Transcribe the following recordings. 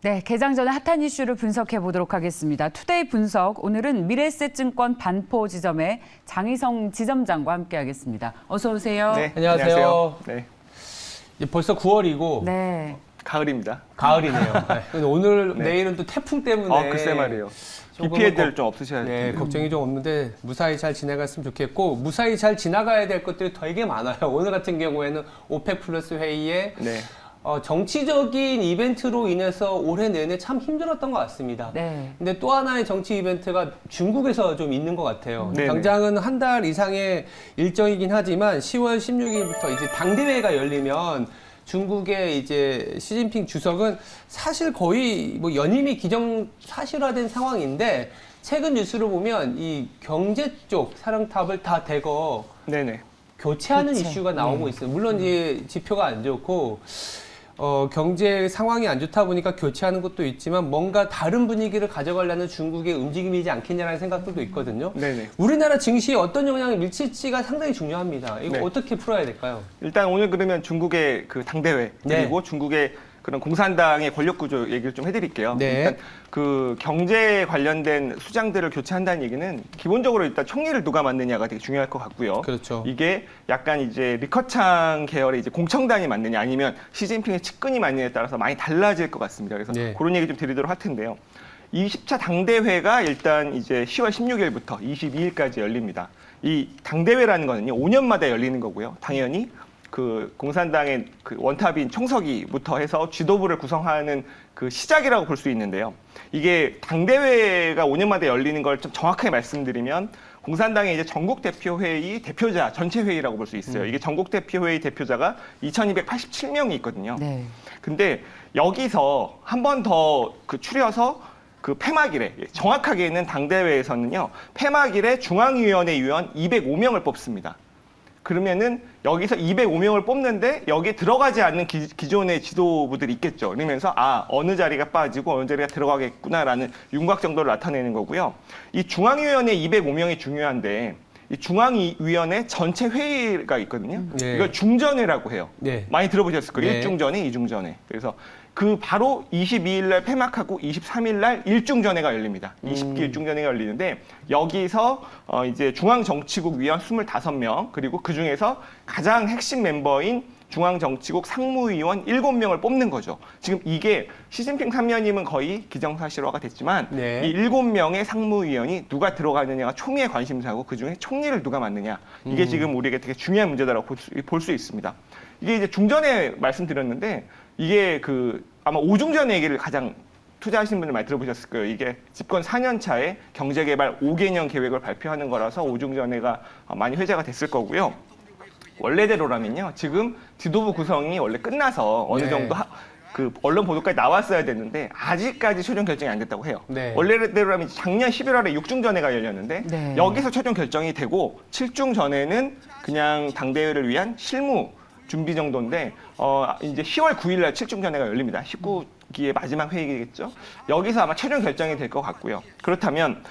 네, 개장 전에 핫한 이슈를 분석해 보도록 하겠습니다. 투데이 분석, 오늘은 미래에셋증권 반포 지점의 장희성 지점장과 함께하겠습니다. 어서 오세요. 네, 안녕하세요. 네, 이제 벌써 9월이고 네. 가을입니다. 가을이네요. 네. 근데 오늘 네. 내일은 또 태풍 때문에 글쎄 말이에요. 비 조금은 피해들 좀 없으셔야 돼요. 네, 걱정이 좀 없는데 무사히 잘 지나갔으면 좋겠고 무사히 잘 지나가야 될 것들이 되게 많아요. 오늘 같은 경우에는 오펙 플러스 회의에 네. 정치적인 이벤트로 인해서 올해 내내 참 힘들었던 것 같습니다. 네. 근데 또 하나의 정치 이벤트가 중국에서 좀 있는 것 같아요. 네네. 당장은 한 달 이상의 일정이긴 하지만 10월 16일부터 이제 당대회가 열리면 중국의 이제 시진핑 주석은 사실 거의 뭐 연임이 기정사실화된 상황인데 최근 뉴스를 보면 이 경제 쪽 사령탑을 다 대거 네네. 교체하는 교체. 이슈가 나오고 있어요. 물론 이제 지표가 안 좋고 경제 상황이 안 좋다 보니까 교체하는 것도 있지만 뭔가 다른 분위기를 가져가려는 중국의 움직임이지 않겠냐라는 생각들도 있거든요. 네네. 우리나라 증시에 어떤 영향을 미칠지가 상당히 중요합니다. 이거 네. 어떻게 풀어야 될까요? 일단 오늘 그러면 중국의 그 당대회 네. 그리고 중국의 그런 공산당의 권력 구조 얘기를 좀 해드릴게요. 네. 일단 그 경제 관련된 수장들을 교체한다는 얘기는 기본적으로 일단 총리를 누가 맡느냐가 되게 중요할 것 같고요. 그렇죠. 이게 약간 이제 리커창 계열의 이제 공청단이 맞느냐 아니면 시진핑의 측근이 맞느냐에 따라서 많이 달라질 것 같습니다. 그래서 네. 그런 얘기 좀 드리도록 할 텐데요. 20차 당대회가 일단 이제 10월 16일부터 22일까지 열립니다. 이 당대회라는 거는요, 5년마다 열리는 거고요. 당연히 그 공산당의 그 원탑인 총서기부터 해서 지도부를 구성하는 그 시작이라고 볼 수 있는데요. 이게 당대회가 5년마다 열리는 걸 좀 정확하게 말씀드리면 공산당의 이제 전국대표회의 대표자 전체 회의라고 볼 수 있어요. 이게 전국대표회의 대표자가 2287명이 있거든요. 네. 근데 여기서 한 번 더 그 추려서 그 폐막일에 정확하게는 당대회에서는요. 폐막일에 중앙위원회 위원 205명을 뽑습니다. 그러면은 여기서 205명을 뽑는데 여기에 들어가지 않는 기존의 지도부들이 있겠죠. 그러면서 어느 자리가 빠지고 어느 자리가 들어가겠구나라는 윤곽 정도를 나타내는 거고요. 이 중앙위원회 205명이 중요한데 이 중앙위원회 전체 회의가 있거든요. 네. 이걸 중전회라고 해요. 네. 많이 들어보셨을 거예요. 네. 1중전회, 2중전회. 그래서 그 바로 22일 날 폐막하고 23일 날 1중전회가 열립니다. 20기 1중전회가 열리는데 여기서 이제 중앙정치국 위원 25명 그리고 그중에서 가장 핵심 멤버인 중앙정치국 상무위원 7명을 뽑는 거죠. 지금 이게 시진핑 3년임은 거의 기정사실화가 됐지만 네. 이 7명의 상무위원이 누가 들어가느냐가 초미의 관심사고 그중에 총리를 누가 맡느냐 이게 지금 우리에게 되게 중요한 문제다라고 볼 수 있습니다. 이게 이제 중전에 말씀드렸는데 이게 그 아마 오중전 얘기를 가장 투자하시는 분들 많이 들어보셨을 거예요. 이게 집권 4년 차에 경제개발 5개년 계획을 발표하는 거라서 오중전회가 많이 회자가 됐을 거고요. 원래대로라면요. 지금 지도부 구성이 원래 끝나서 어느 네. 정도 그 언론 보도까지 나왔어야 됐는데 아직까지 최종 결정이 안 됐다고 해요. 네. 원래대로라면 작년 11월에 6중전회가 열렸는데 네. 여기서 여기서 최종 결정이 되고 7중전회는 그냥 당대회를 위한 실무 준비 정도인데 이제 10월 9일 날 7중전회가 열립니다. 19기의 마지막 회의겠죠. 여기서 아마 최종 결정이 될 것 같고요. 그렇다면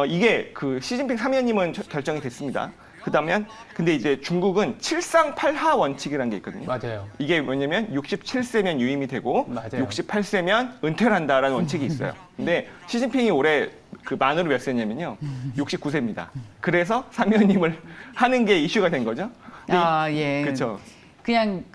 이게 그 시진핑 3년임은 결정이 됐습니다. 그다음에 근데 이제 중국은 7상8하 원칙이라는 게 있거든요. 맞아요. 이게 뭐냐면 67세면 유임이 되고 맞아요. 68세면 은퇴를 한다라는 원칙이 있어요. 근데 시진핑이 올해 그 만으로 몇 세냐면요. 69세입니다. 그래서 3년임을 하는 게 이슈가 된 거죠. 예. 그렇죠. 그냥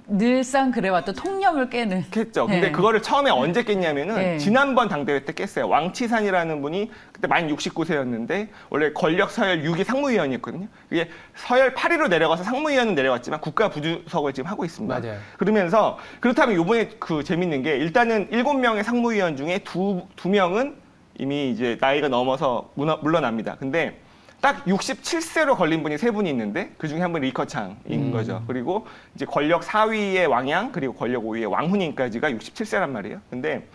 늘상 그래왔던 통념을 깨는. 깼죠. 근데 네. 그거를 처음에 언제 깼냐면은 네. 지난번 당대회 때 깼어요. 왕치산이라는 분이 그때 만 69세였는데 원래 권력 서열 6위 상무위원이었거든요. 그게 서열 8위로 내려가서 상무위원은 내려갔지만 국가 부주석을 지금 하고 있습니다. 맞아요. 그러면서 그렇다면 이번에 그 재밌는 게 일단은 7명의 상무위원 중에 두 명은 이미 이제 나이가 넘어서 물러납니다. 근데 딱 67세로 걸린 분이 3분이 있는데 그중에 한 분이 리커창인 거죠. 그리고 이제 권력 4위의 왕양 그리고 권력 5위의 왕후님까지가 67세란 말이에요. 근데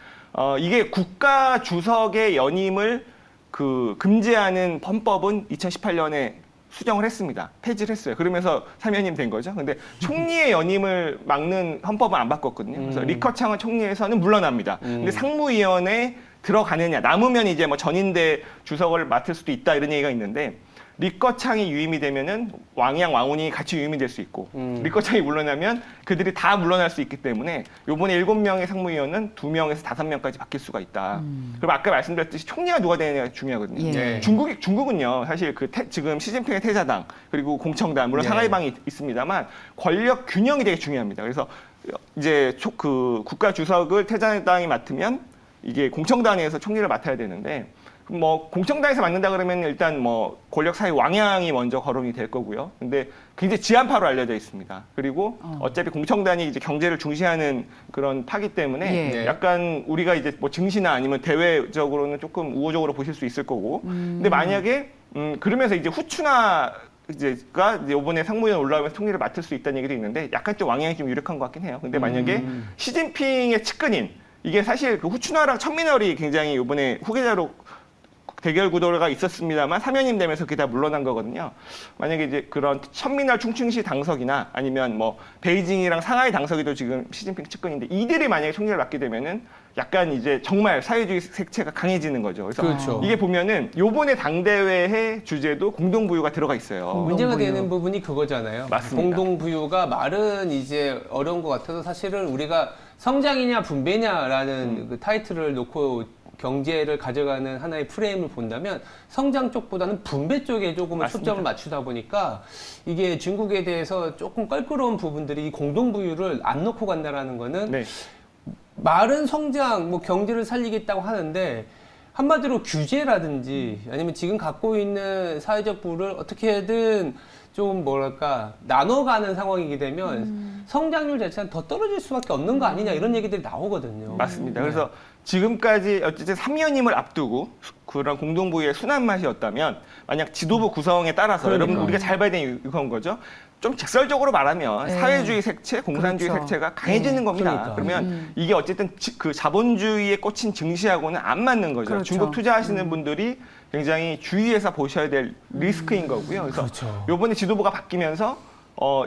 이게 국가 주석의 연임을 그 금지하는 헌법은 2018년에 수정을 했습니다. 폐지를 했어요. 그러면서 3연임 된 거죠. 근데 총리의 연임을 막는 헌법은 안 바꿨거든요. 그래서 리커창은 총리에서는 물러납니다. 근데 상무위원회 들어가느냐 남으면 이제 뭐 전인대 주석을 맡을 수도 있다 이런 얘기가 있는데 리커창이 유임이 되면은 왕이랑 왕훈이 같이 유임이 될 수 있고 리커창이 물러나면 그들이 다 물러날 수 있기 때문에 요번에 7명의 상무위원은 2명에서 5명까지 바뀔 수가 있다. 그리고 아까 말씀드렸듯이 총리가 누가 되느냐가 중요하거든요. 예. 네. 중국은요 사실 지금 시진핑의 태자당 그리고 공청당 물론 네. 상하이방이 있습니다만 권력 균형이 되게 중요합니다. 그래서 이제 그 국가 주석을 태자당이 맡으면 이게 공청당에서 총리를 맡아야 되는데 뭐 공청당에서 맡는다 그러면 일단 뭐 권력 사이 왕양이 먼저 거론이 될 거고요. 근데 굉장히 지한파로 알려져 있습니다. 그리고 어차피 공청당이 이제 경제를 중시하는 그런 파기 때문에 예. 약간 우리가 이제 뭐 증시나 아니면 대외적으로는 조금 우호적으로 보실 수 있을 거고. 근데 만약에 그러면서 이제 후추나 이제가 이번에 상무위원 올라오면서 총리를 맡을 수 있다는 얘기도 있는데 약간 좀 왕양이 좀 유력한 것 같긴 해요. 근데 만약에 시진핑의 측근인 이게 사실 그 후춘화랑 천민월이 굉장히 이번에 후계자로 대결 구도가 있었습니다만 사면임 되면서 그게 다 물러난 거거든요. 만약에 이제 그런 천민월 충칭시 당석이나 아니면 뭐 베이징이랑 상하이 당석이도 지금 시진핑 측근인데 이들이 만약에 총리를 맡게 되면은 약간 이제 정말 사회주의 색채가 강해지는 거죠. 그래서 그렇죠. 이게 보면은 요번에 당대회의 주제도 공동부유가 들어가 있어요. 문제가 공동부유. 되는 부분이 그거잖아요. 맞습니다. 공동부유가 말은 이제 어려운 것 같아서 사실은 우리가 성장이냐 분배냐라는 그 타이틀을 놓고 경제를 가져가는 하나의 프레임을 본다면 성장 쪽보다는 분배 쪽에 조금은 맞습니다. 초점을 맞추다 보니까 이게 중국에 대해서 조금 껄끄러운 부분들이 이 공동부유를 안 놓고 간다라는 거는 네. 말은 성장, 뭐 경제를 살리겠다고 하는데 한마디로 규제라든지 아니면 지금 갖고 있는 사회적 부를 어떻게든 좀 뭐랄까 나눠가는 상황이게 되면 성장률 자체는 더 떨어질 수밖에 없는 거 아니냐 이런 얘기들이 나오거든요. 맞습니다. 그래서 지금까지 어쨌든 3년임을 앞두고 그런 공동부의 순한 맛이었다면 만약 지도부 구성에 따라서 그러니까. 여러분 우리가 잘 봐야 되는 이건 거죠. 좀 직설적으로 말하면 네. 사회주의 색채, 공산주의 그렇죠. 색채가 강해지는 겁니다. 그러니까. 그러면 이게 어쨌든 그 자본주의에 꽂힌 증시하고는 안 맞는 거죠. 그렇죠. 중국 투자하시는 분들이 굉장히 주의해서 보셔야 될 리스크인 거고요. 그래서 그렇죠. 요번에 지도부가 바뀌면서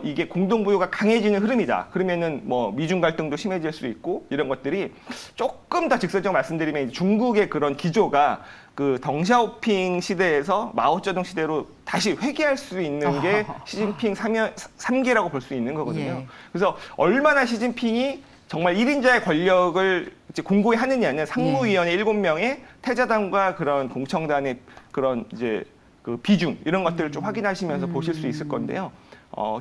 이게 공동부유가 강해지는 흐름이다. 그러면은 뭐 미중 갈등도 심해질 수 있고 이런 것들이 조금 더 직설적으로 말씀드리면 이제 중국의 그런 기조가 그 덩샤오핑 시대에서 마오쩌둥 시대로 다시 회귀할 수 있는 게 시진핑 3기라고 볼 수 있는 거거든요. 예. 그래서 얼마나 시진핑이 정말 1인자의 권력을 이제 공고히 하느냐는 상무위원회 7명의 태자당과 그런 공청단의 그런 이제 그 비중 이런 것들을 좀 확인하시면서 보실 수 있을 건데요.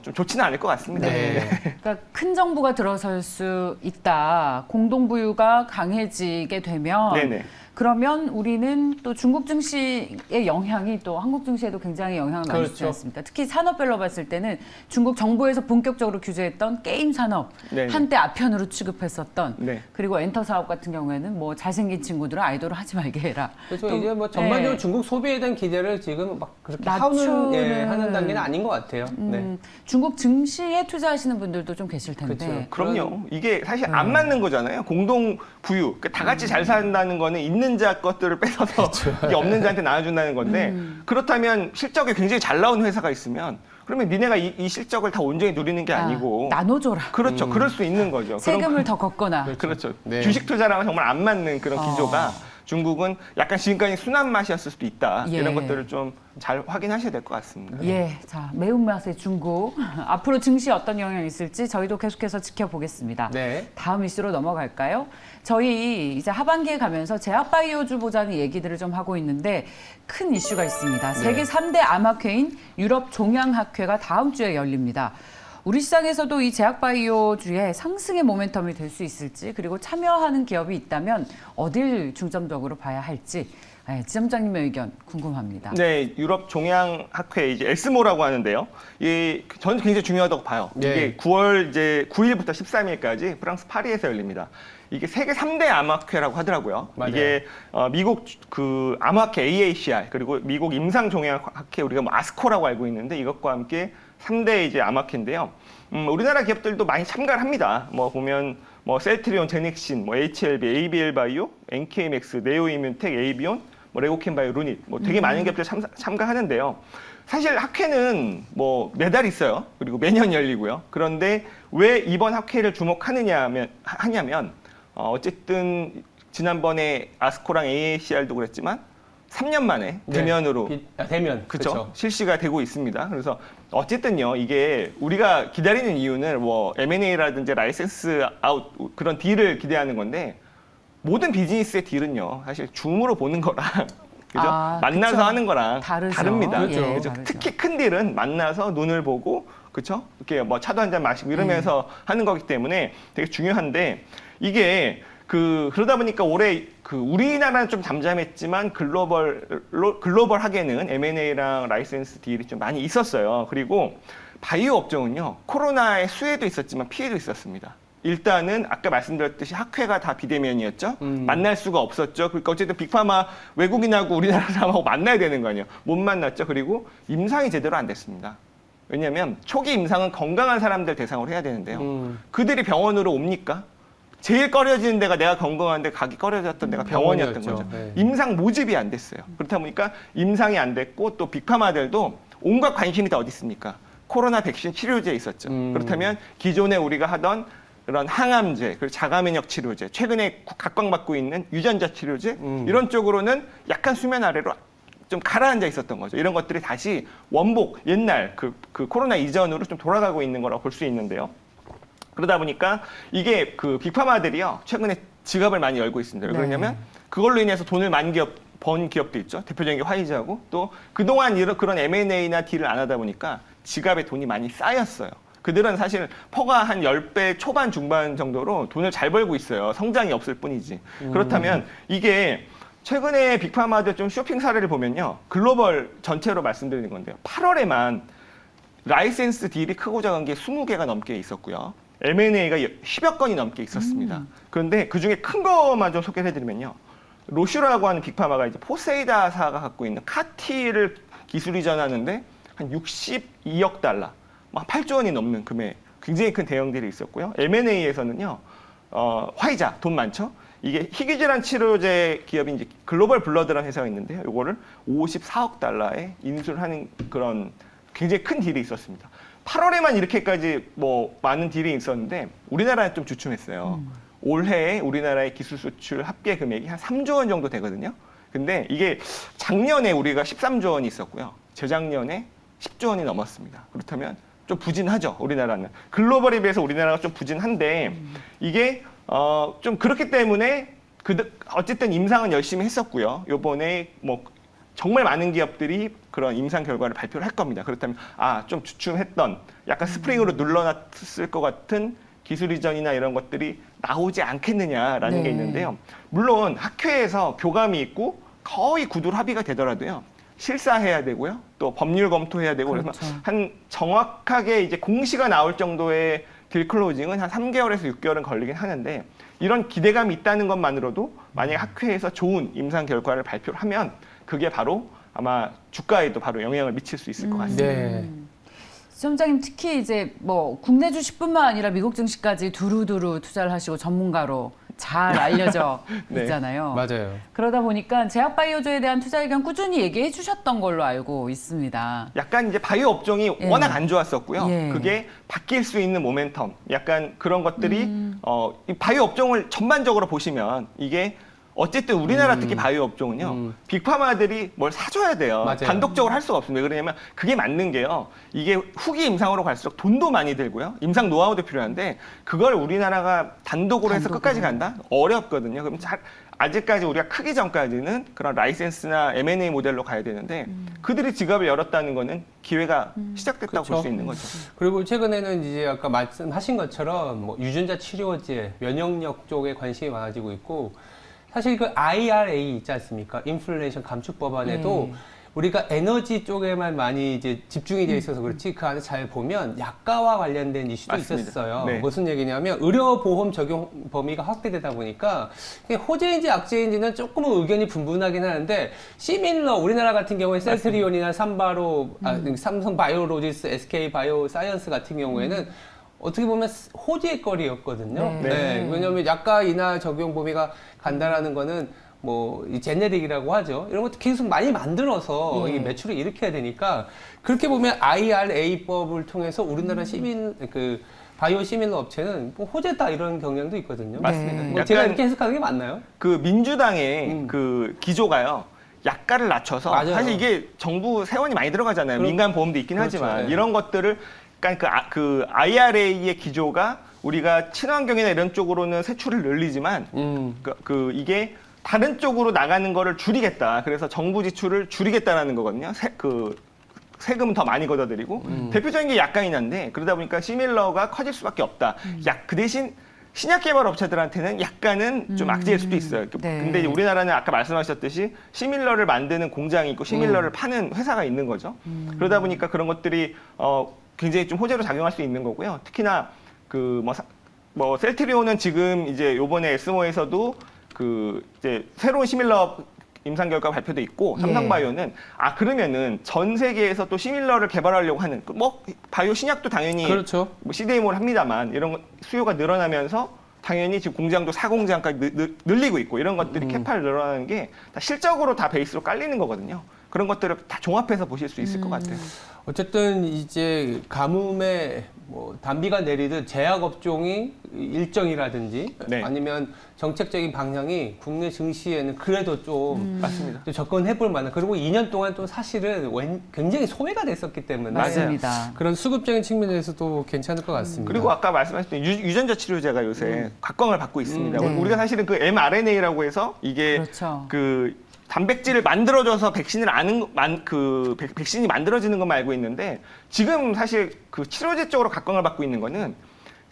좀 좋지는 않을 것 같습니다. 네. 그러니까 큰 정부가 들어설 수 있다. 공동부유가 강해지게 되면 네네. 그러면 우리는 또 중국 증시의 영향이 또 한국 증시에도 굉장히 영향을 많이 주지 그렇죠. 않습니까? 특히 산업별로 봤을 때는 중국 정부에서 본격적으로 규제했던 게임 산업, 네네. 한때 아편으로 취급했었던 네. 그리고 엔터 사업 같은 경우에는 뭐 잘생긴 친구들은 아이돌을 하지 말게 해라. 그래서 또, 이제 뭐 전반적으로 네. 중국 소비에 대한 기대를 지금 막 그렇게 낮추는- 하는 단계는 아닌 것 같아요. 네. 중국 증시에 투자하시는 분들도 좀 계실 텐데. 그렇죠. 그럼요. 이게 사실 안 맞는 거잖아요. 공동 부유. 그러니까 다 같이 잘 산다는 거는 있는 자 것들을 뺏어서 이게 없는 자한테 나눠준다는 건데 그렇다면 실적이 굉장히 잘 나온 회사가 있으면 그러면 니네가 이 실적을 다 온전히 누리는 게 아니고 나눠줘라. 그렇죠. 그럴 수 있는 거죠. 세금을 더 걷거나. 그렇죠. 네. 주식 투자랑은 정말 안 맞는 그런 기조가 중국은 약간 지금까지 순한 맛이었을 수도 있다. 예. 이런 것들을 좀 잘 확인하셔야 될 것 같습니다. 예, 자 매운맛의 중국 앞으로 증시에 어떤 영향이 있을지 저희도 계속해서 지켜보겠습니다. 네. 다음 이슈로 넘어갈까요? 저희 이제 하반기에 가면서 제약바이오주 보자는 얘기들을 좀 하고 있는데 큰 이슈가 있습니다. 세계 3대 암학회인 유럽 종양학회가 다음 주에 열립니다. 우리 시장에서도 이 제약바이오주의 상승의 모멘텀이 될 수 있을지 그리고 참여하는 기업이 있다면 어딜 중점적으로 봐야 할지 지점장님의 의견 궁금합니다. 네, 유럽 종양학회 이제 엑스모라고 하는데요. 저는 굉장히 중요하다고 봐요. 네. 이게 9월 이제 9일부터 13일까지 프랑스 파리에서 열립니다. 이게 세계 3대 암학회라고 하더라고요. 맞아요. 이게 미국 그 암학회 AACR 그리고 미국 임상종양학회 우리가 뭐 아스코라고 알고 있는데 이것과 함께 3대 이제 암학회인데요. 우리나라 기업들도 많이 참가를 합니다. 뭐 보면 뭐 셀트리온, 제넥신, 뭐 HLB, ABL 바이오, NK맥스, 네오이뮨텍, 에이비온, 뭐 레고캔바이오, 루닛 뭐 되게 많은 기업들 참가하는데요. 사실 학회는 뭐 매달 있어요. 그리고 매년 열리고요. 그런데 왜 이번 학회를 주목하냐면 어쨌든 지난번에 아스코랑 AACR도 그랬지만 3년 만에 네. 대면으로 대면. 그쵸? 그쵸. 실시가 되고 있습니다. 그래서 어쨌든요, 이게 우리가 기다리는 이유는 뭐 M&A라든지 라이센스 아웃 그런 딜을 기대하는 건데 모든 비즈니스의 딜은요, 사실 줌으로 보는 거랑 그죠? 아, 만나서 그쵸. 하는 거랑 다르죠. 다릅니다. 예, 그죠? 다르죠. 특히 큰 딜은 만나서 눈을 보고 그쵸? 이렇게 뭐 차도 한 잔 마시고 이러면서 하는 거기 때문에 되게 중요한데 이게 그러다 보니까 올해 우리나라는 좀 잠잠했지만 글로벌하게는 M&A랑 라이센스 딜이 좀 많이 있었어요. 그리고 바이오 업종은요, 코로나의 수혜도 있었지만 피해도 있었습니다. 일단은 아까 말씀드렸듯이 학회가 다 비대면이었죠. 만날 수가 없었죠. 그러니까 어쨌든 빅파마 외국인하고 우리나라 사람하고 만나야 되는 거 아니에요. 못 만났죠. 그리고 임상이 제대로 안 됐습니다. 왜냐하면 초기 임상은 건강한 사람들 대상으로 해야 되는데요. 그들이 병원으로 옵니까? 제일 꺼려지는 데가 내가 건강한데 가기 꺼려졌던 데가 병원이었던 병원이었죠. 거죠. 네. 임상 모집이 안 됐어요. 그렇다 보니까 임상이 안 됐고 또 빅파마들도 온갖 관심이 다 어디 있습니까? 코로나 백신 치료제에 있었죠. 그렇다면 기존에 우리가 하던 그런 항암제, 그리고 자가면역 치료제, 최근에 각광받고 있는 유전자 치료제 이런 쪽으로는 약간 수면 아래로 좀 가라앉아 있었던 거죠. 이런 것들이 다시 원복 옛날 그 코로나 이전으로 좀 돌아가고 있는 거라고 볼 수 있는데요. 그러다 보니까 이게 빅파마들이요 최근에 지갑을 많이 열고 있습니다. 네. 왜냐하면 그걸로 인해서 돈을 많이 번 기업도 있죠. 대표적인 게 화이자고 또 그동안 그런 M&A나 딜을 안 하다 보니까 지갑에 돈이 많이 쌓였어요. 그들은 사실 퍼가 한 10배 초반 중반 정도로 돈을 잘 벌고 있어요. 성장이 없을 뿐이지. 그렇다면 이게 최근에 빅파마들 좀 쇼핑 사례를 보면요. 글로벌 전체로 말씀드리는 건데요. 8월에만 라이센스 딜이 크고 작은 게 20개가 넘게 있었고요. M&A가 10여 건이 넘게 있었습니다. 그런데 그중에 큰 것만 좀 소개를 해드리면요. 로슈라고 하는 빅파마가 이제 포세이다사가 갖고 있는 카티를 기술 이전하는데 한 62억 달러, 8조 원이 넘는 금액, 굉장히 큰 대형들이 있었고요. M&A에서는요, 화이자, 돈 많죠? 이게 희귀질환 치료제 기업인 이제 글로벌 블러드라는 회사가 있는데요. 이거를 54억 달러에 인수를 하는 그런 굉장히 큰 딜이 있었습니다. 8월에만 이렇게까지 뭐 많은 딜이 있었는데 우리나라는 좀 주춤했어요. 올해 우리나라의 기술 수출 합계 금액이 한 3조 원 정도 되거든요. 근데 이게 작년에 우리가 13조 원이 있었고요. 재작년에 10조 원이 넘었습니다. 그렇다면 좀 부진하죠, 우리나라는. 글로벌에 비해서 우리나라가 좀 부진한데 이게 좀 그렇기 때문에 어쨌든 임상은 열심히 했었고요. 요번에 뭐 정말 많은 기업들이 그런 임상 결과를 발표를 할 겁니다. 그렇다면 좀 주춤했던 약간 스프링으로 눌러놨을 것 같은 기술 이전이나 이런 것들이 나오지 않겠느냐라는 네. 게 있는데요. 물론 학회에서 교감이 있고 거의 구두 합의가 되더라도요. 실사해야 되고요. 또 법률 검토해야 되고 그렇죠. 그래서 한 정확하게 이제 공시가 나올 정도의 딜 클로징은 한 3개월에서 6개월은 걸리긴 하는데 이런 기대감이 있다는 것만으로도 만약에 학회에서 좋은 임상 결과를 발표를 하면 그게 바로 아마 주가에도 바로 영향을 미칠 수 있을 것 같습니다. 네. 시험장님 특히 이제 뭐 국내 주식뿐만 아니라 미국 증시까지 두루두루 투자를 하시고 전문가로 잘 알려져 네. 있잖아요. 맞아요. 그러다 보니까 제약바이오주에 대한 투자 의견 꾸준히 얘기해 주셨던 걸로 알고 있습니다. 약간 이제 바이오 업종이 예. 워낙 안 좋았었고요. 예. 그게 바뀔 수 있는 모멘텀, 약간 그런 것들이 이 바이오 업종을 전반적으로 보시면 이게 어쨌든 우리나라 특히 바이오 업종은요. 빅파마들이 뭘 사줘야 돼요. 맞아요. 단독적으로 할 수가 없습니다. 왜냐하면 그게 맞는 게요. 이게 후기 임상으로 갈수록 돈도 많이 들고요. 임상 노하우도 필요한데 그걸 우리나라가 단독으로 해서 끝까지 간다? 어렵거든요. 그럼 아직까지 우리가 크기 전까지는 그런 라이센스나 M&A 모델로 가야 되는데 그들이 지갑을 열었다는 거는 기회가 시작됐다고 볼 수 그렇죠. 있는 거죠. 그리고 최근에는 이제 아까 말씀하신 것처럼 뭐 유전자 치료제, 면역력 쪽에 관심이 많아지고 있고 사실 그 IRA 있지 않습니까? 인플레이션 감축 법안에도 우리가 에너지 쪽에만 많이 이제 집중이 되어 있어서 그렇지 그 안에 잘 보면 약가와 관련된 이슈도 맞습니다. 있었어요. 네. 무슨 얘기냐면 의료보험 적용 범위가 확대되다 보니까 이게 호재인지 악재인지는 조금은 의견이 분분하긴 하는데 시밀러 우리나라 같은 경우에 셀트리온이나 삼바로 삼성 바이오로지스, SK 바이오 사이언스 같은 경우에는 어떻게 보면 호재의 거리였거든요. 네. 네. 왜냐하면 약가 인하 적용 범위가 간다라는 거는 뭐 이 제네릭이라고 하죠. 이런 것도 계속 많이 만들어서 이 매출을 일으켜야 되니까 그렇게 보면 IRA법을 통해서 우리나라 시민 그 바이오 시밀러 업체는 뭐 호재다 이런 경향도 있거든요. 맞습니다. 뭐 제가 약간 이렇게 해석하는 게 맞나요? 그 민주당의 그 기조가요. 약가를 낮춰서 맞아요. 사실 이게 정부 세원이 많이 들어가잖아요. 민간 보험도 있긴 그렇죠. 하지만 네. 이런 것들을 그러니까 그 IRA의 기조가 우리가 친환경이나 이런 쪽으로는 세출을 늘리지만 이게 다른 쪽으로 나가는 거를 줄이겠다. 그래서 정부 지출을 줄이겠다라는 거거든요. 세금은 더 많이 걷어들이고 대표적인 게 약간이난데 그러다 보니까 시밀러가 커질 수밖에 없다. 그 대신 신약 개발 업체들한테는 약간은 좀 악재일 수도 있어요. 네. 근데 이제 우리나라는 아까 말씀하셨듯이 시밀러를 만드는 공장이 있고 시밀러를 파는 회사가 있는 거죠. 그러다 보니까 그런 것들이 굉장히 좀 호재로 작용할 수 있는 거고요. 특히나 셀트리온은 지금 이제 요번에 에스모에서도 이제 새로운 시밀러 임상 결과 발표도 있고 삼성바이오는 그러면은 전 세계에서 또 시밀러를 개발하려고 하는 바이오 신약도 당연히 그렇죠. CDMO를 합니다만 이런 수요가 늘어나면서 당연히 지금 공장도 4공장까지 늘리고 있고 이런 것들이 캐파를 늘어나는 게 다 실적으로 다 베이스로 깔리는 거거든요. 그런 것들을 다 종합해서 보실 수 있을 것 같아요. 어쨌든 이제 가뭄에 단비가 내리듯 제약 업종이 일정이라든지 네. 아니면 정책적인 방향이 국내 증시에는 그래도 좀 맞습니다. 좀 접근해볼 만한 그리고 2년 동안 또 사실은 굉장히 소외가 됐었기 때문에 맞습니다. 그런 수급적인 측면에서도 괜찮을 것 같습니다. 그리고 아까 말씀하셨던 유전자 치료제가 요새 각광을 받고 있습니다. 네. 우리가 사실은 그 mRNA라고 해서 이게 그렇죠. 단백질을 만들어줘서 백신을 백신이 만들어지는 것만 알고 있는데 지금 사실 그 치료제 쪽으로 각광을 받고 있는 거는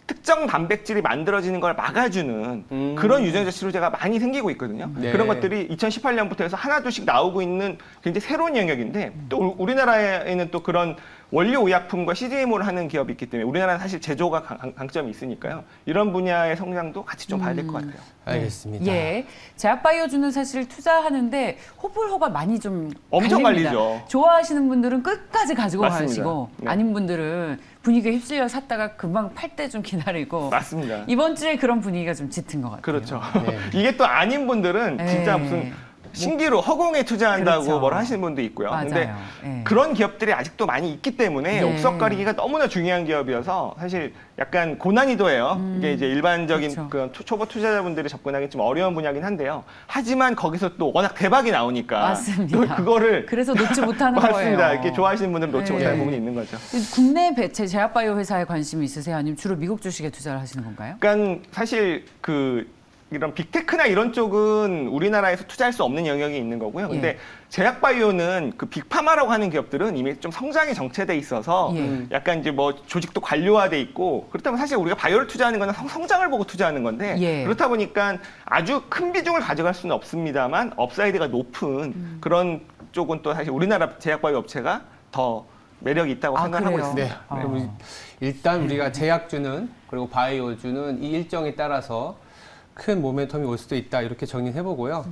특정 단백질이 만들어지는 걸 막아주는 그런 유전자 치료제가 많이 생기고 있거든요. 네. 그런 것들이 2018년부터 해서 하나둘씩 나오고 있는 굉장히 새로운 영역인데 또 우리나라에는 또 그런 원료 의약품과 CDMO를 하는 기업이 있기 때문에 우리나라는 사실 제조가 강점이 있으니까요. 이런 분야의 성장도 같이 좀 봐야 될 것 같아요. 알겠습니다. 예, 제약바이오주는 사실 투자하는데 호불호가 많이 좀 엄청 갈립니다. 갈리죠. 좋아하시는 분들은 끝까지 가지고 맞습니다. 가시고 네. 아닌 분들은 분위기에 휩쓸려 샀다가 금방 팔 때 좀 기다리고 맞습니다. 이번 주에 그런 분위기가 좀 짙은 것 같아요. 그렇죠. 네. 이게 또 아닌 분들은 진짜 네. 무슨 신기루 허공에 투자한다고 그렇죠. 뭘 하시는 분도 있고요. 맞아요. 근데 예. 그런 기업들이 아직도 많이 있기 때문에 예. 옥석 가리기가 너무나 중요한 기업이어서 사실 약간 고난이도예요. 이게 이제 일반적인 그렇죠. 그 초보 투자자분들이 접근하기 좀 어려운 분야긴 한데요. 하지만 거기서 또 워낙 대박이 나오니까 맞습니다. 또 그거를 그래서 놓지 못하는 맞습니다. 거예요. 이렇게 좋아하시는 분들은 놓지 네. 못하는 부분이 있는 거죠. 국내 배체 제약바이오 회사에 관심이 있으세요? 아니면 주로 미국 주식에 투자를 하시는 건가요? 그러니까 사실 이런 빅테크나 이런 쪽은 우리나라에서 투자할 수 없는 영역이 있는 거고요. 근데 예. 제약바이오는 빅파마라고 하는 기업들은 이미 좀 성장이 정체돼 있어서 예. 약간 이제 조직도 관료화돼 있고 그렇다면 사실 우리가 바이오를 투자하는 거는 성장을 보고 투자하는 건데 예. 그렇다 보니까 아주 큰 비중을 가져갈 수는 없습니다만 업사이드가 높은 그런 쪽은 또 사실 우리나라 제약바이오 업체가 더 매력이 있다고 생각하고 그래요? 있습니다. 네. 그럼 일단 우리가 제약주는 그리고 바이오주는 이 일정에 따라서 큰 모멘텀이 올 수도 있다 이렇게 정리해보고요.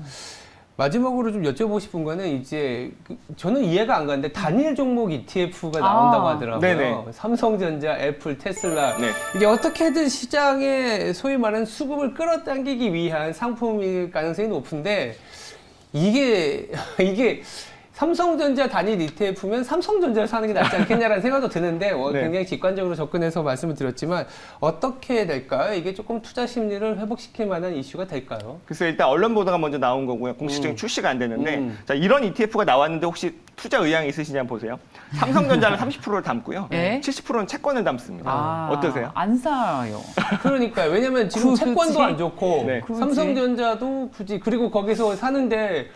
마지막으로 좀 여쭤보고 싶은 거는 이제 저는 이해가 안 가는데 단일 종목 ETF가 나온다고 하더라고요. 네네. 삼성전자, 애플, 테슬라 네. 이게 어떻게든 시장에 소위 말하는 수급을 끌어당기기 위한 상품일 가능성이 높은데 이게 삼성전자 단일 ETF면 삼성전자를 사는 게 낫지 않겠냐라는 생각도 드는데 네. 굉장히 직관적으로 접근해서 말씀을 드렸지만 어떻게 될까요? 이게 조금 투자 심리를 회복시킬 만한 이슈가 될까요? 글쎄 일단 언론 보도가 먼저 나온 거고요. 공식적인 출시가 안 됐는데 자, 이런 ETF가 나왔는데 혹시 투자 의향이 있으시냐 한번 보세요. 삼성전자는 30%를 담고요. 네. 70%는 채권을 담습니다. 어떠세요? 안 사요. 그러니까요. 왜냐면 지금 굳이? 채권도 안 좋고 네. 굳이? 삼성전자도 굳이 그리고 거기서 사는데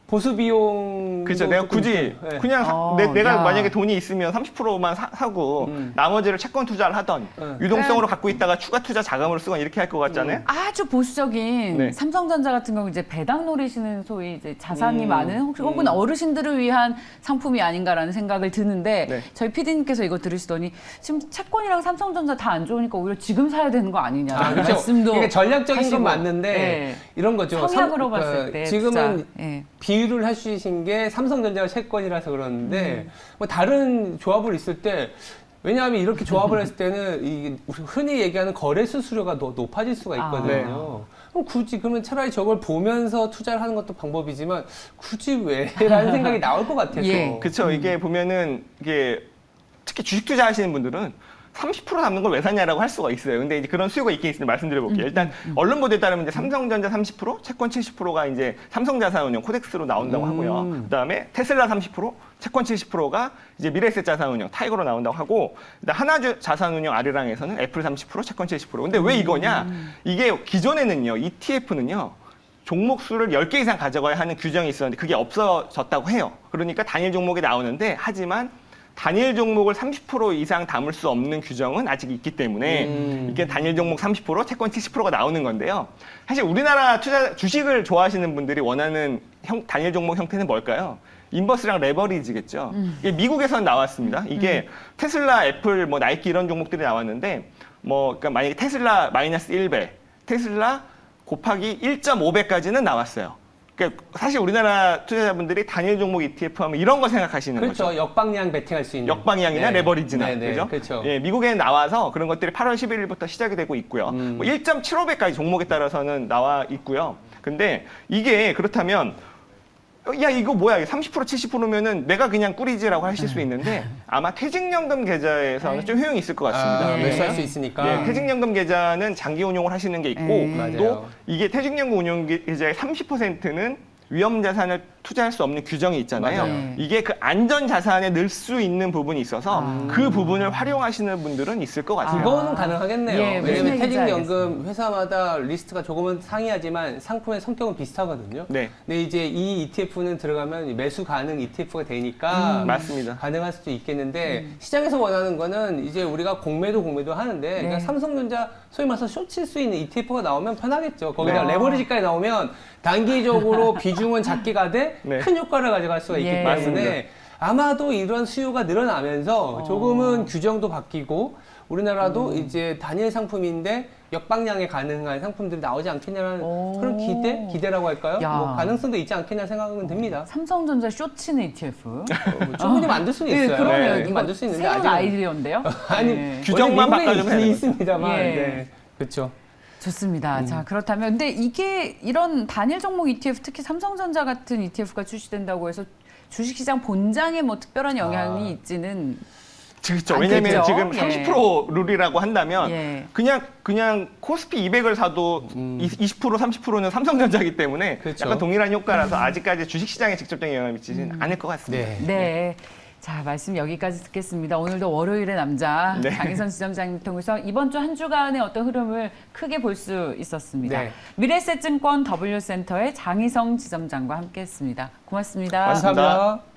보수 비용 그렇죠. 내가 굳이 그냥 내가 야. 만약에 돈이 있으면 30%만 사고 나머지를 채권 투자를 하던 유동성으로 갖고 있다가 추가 투자 자금으로 쓰건 이렇게 할 것 같잖아요. 아주 보수적인 네. 삼성전자 같은 경우 이제 배당 노리시는 소위 이제 자산이 많은 혹은 어르신들을 위한 상품이 아닌가라는 생각을 드는데 네. 저희 PD님께서 이거 들으시더니 지금 채권이랑 삼성전자 다 안 좋으니까 오히려 지금 사야 되는 거 아니냐 그렇죠. 말씀도 그러니까 전략적인 하시고. 건 맞는데 네. 이런 거죠. 성향으로 봤을 때 지금은 투자. 예. 비율을 하시신 게 삼성전자가 채권이라서 그러는데 뭐 다른 조합을 있을 때 왜냐하면 이렇게 조합을 했을 때는 이 우리 흔히 얘기하는 거래 수수료가 더 높아질 수가 있거든요. 그럼 굳이 그러면 차라리 저걸 보면서 투자를 하는 것도 방법이지만 굳이 왜라는 생각이 나올 것 같아서. 예. 그렇죠. 이게 보면은 이게 특히 주식 투자하시는 분들은 30% 남는 걸 왜 사냐라고 할 수가 있어요. 근데 이제 그런 수요가 있긴 있으니 말씀드려볼게요. 일단 언론 보도에 따르면 이제 삼성전자 30%, 채권 70%가 이제 삼성자산운용 코덱스로 나온다고 하고요. 그다음에 테슬라 30%, 채권 70%가 이제 미래에셋 자산운용 타이거로 나온다고 하고, 하나자산운용 아리랑에서는 애플 30%, 채권 70%. 근데 왜 이거냐? 이게 기존에는요, ETF는요. 종목 수를 10개 이상 가져가야 하는 규정이 있었는데 그게 없어졌다고 해요. 그러니까 단일 종목이 나오는데, 하지만 단일 종목을 30% 이상 담을 수 없는 규정은 아직 있기 때문에 이게 단일 종목 30%, 채권 70%가 나오는 건데요. 사실 우리나라 주식을 좋아하시는 분들이 원하는 단일 종목 형태는 뭘까요? 인버스랑 레버리지겠죠. 이게 미국에선 나왔습니다. 이게 테슬라, 애플, 뭐 나이키 이런 종목들이 나왔는데, 그러니까 만약에 테슬라 마이너스 1배, 테슬라 곱하기 1.5배까지는 나왔어요. 그러니까 사실 우리나라 투자자분들이 단일 종목 ETF 하면 이런 거 생각하시는 그렇죠. 거죠. 역방향 베팅할 수 있는. 역방향이나 네. 레버리지나. 네, 네. 그죠? 그렇죠. 예, 미국에 나와서 그런 것들이 8월 11일부터 시작이 되고 있고요. 뭐 1.75배까지 종목에 따라서는 나와 있고요. 근데 이게 그렇다면 야, 이거 뭐야? 30% 70%면은 내가 그냥 꾸리지라고 하실 수 있는데 아마 퇴직연금 계좌에서는 좀 효용이 있을 것 같습니다. 아, 매수할 수 있으니까. 예, 퇴직연금 계좌는 장기 운용을 하시는 게 있고 맞아요. 또 이게 퇴직연금 운용 계좌의 30%는 위험 자산을 투자할 수 없는 규정이 있잖아요. 맞아요. 이게 그 안전 자산에 넣을 수 있는 부분이 있어서 그 부분을 활용하시는 분들은 있을 것 같아요. 그거는 가능하겠네요. 예, 무슨 왜냐면 얘기인지 퇴직연금 회사마다 리스트가 조금은 상이하지만 상품의 성격은 비슷하거든요. 네. 근데 이제 이 ETF는 들어가면 매수 가능 ETF가 되니까 맞습니다. 가능할 수도 있겠는데 시장에서 원하는 거는 이제 우리가 공매도 하는데 그냥 삼성전자 소위 말해서 쇼칠 수 있는 ETF가 나오면 편하겠죠. 거기다 네. 레버리지까지 나오면 단기적으로 비중은 작게 가되 네. 큰 효과를 가져갈 수가 있기 예. 때문에 맞습니다. 아마도 이런 수요가 늘어나면서 조금은 규정도 바뀌고 우리나라도 이제 단일 상품인데 역방향에 가능한 상품들이 나오지 않겠냐는 오. 그런 기대라고 할까요? 야. 뭐 가능성도 있지 않겠냐 생각은 듭니다. 삼성전자 쇼치는 ETF. 뭐 충분히 만들 수는 있어요. 네, 그러네요. 네, 이거 만들 수 있는데 새로운 아직은 아이디어인데요. 아니 네. 규정만 원래 미국에 바꿔주면 되는 있습니다만 예. 네. 그렇죠. 좋습니다. 자, 그렇다면 근데 이게 이런 단일 종목 ETF, 특히 삼성전자 같은 ETF가 출시된다고 해서 주식시장 본장에 뭐 특별한 영향이 있지는 그렇죠. 안 왜냐면 되죠. 지금 예. 30% 룰이라고 한다면 예. 그냥 코스피 200을 사도 20% 30%는 삼성전자이기 때문에 그렇죠. 약간 동일한 효과라서 아직까지 주식시장에 직접적인 영향을 미치지는 않을 것 같습니다. 네. 네. 자, 말씀 여기까지 듣겠습니다. 오늘도 월요일의 남자 네. 장희선 지점장님 통해서 이번 주 한 주간의 어떤 흐름을 크게 볼 수 있었습니다. 네. 미래에셋증권 W센터의 장희성 지점장과 함께했습니다. 고맙습니다. 고맙습니다. 감사합니다.